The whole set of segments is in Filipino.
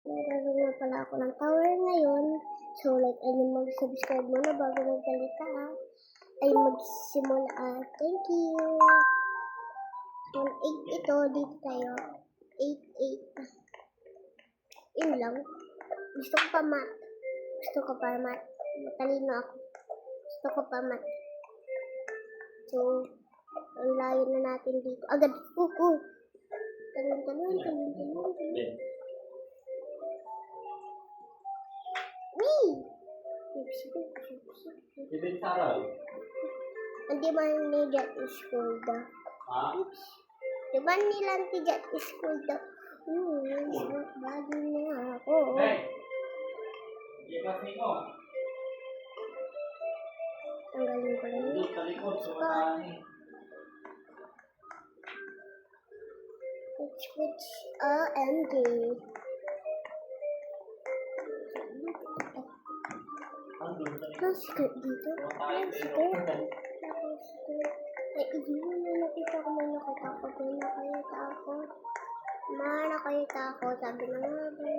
Nagkaroon na pala ako ng tower ngayon. So, like, ayun, mag-subscribe muna bago magsalita, ha? Ay, magsimula. Thank you. 1-8 ito. Dito tayo. 8-8. Yun lang. Gusto ko pa mat. Matalino ako. Gusto ko pa mat. So, ang layo na natin dito. Agad. Talon. Wee! Ibig saral. Hindi ba ni Jet is cool daw? Ha? Di ba nila ni Jet is cool daw? Bago na ako. Hey! Ikas nito. Tanggalin ko lang. Dito sa likod, sa matahan eh. Which, OMG. Andun sa likod. Ang skirt dito. Ang skirt. Ay, hindi mo na nakita ko. Nakita ako. Sabi na nga ba.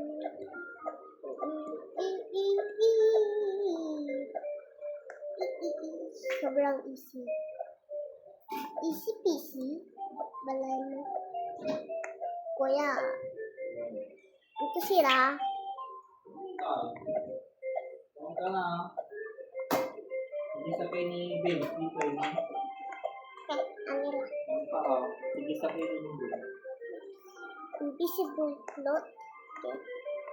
Sobrang easy. Easy peasy. Balay mo. Kuya. Ito sila. Huwag ka na. Hindi sabihin ni Bill, dito eh. Ano lang. Hindi sabihin ni Bill. Invisible float. Okay.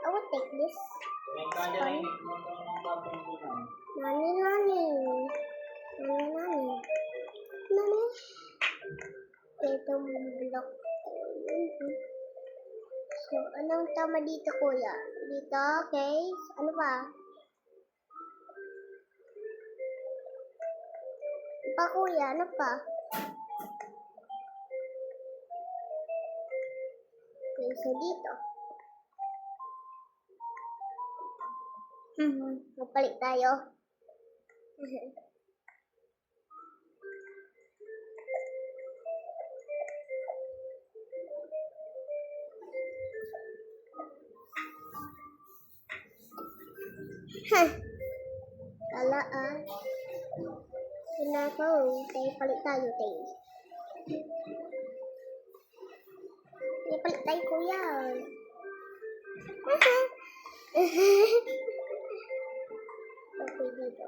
I will take this. May kanya na yung kumanta ng babang bulan. Nani. Ito mo block. So, anong tama dito, kuya? Dito, okay? Ano ba? Kuya? Ano pa? Okay, so dito. Magpalit tayo. Kala Sinako. Tayo palit tayo, tayo. Palit tayo, kuya. Okay, dito.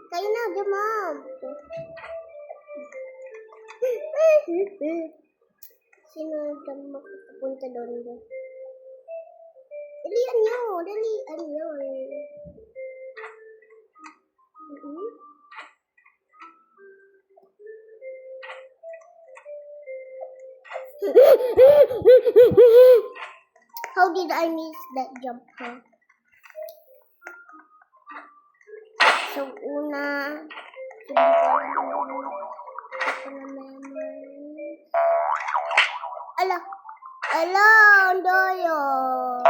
Kayo na, dumab. Sino ang makapunta doon? Dalian nyo. How did I miss that jump, huh? So, una,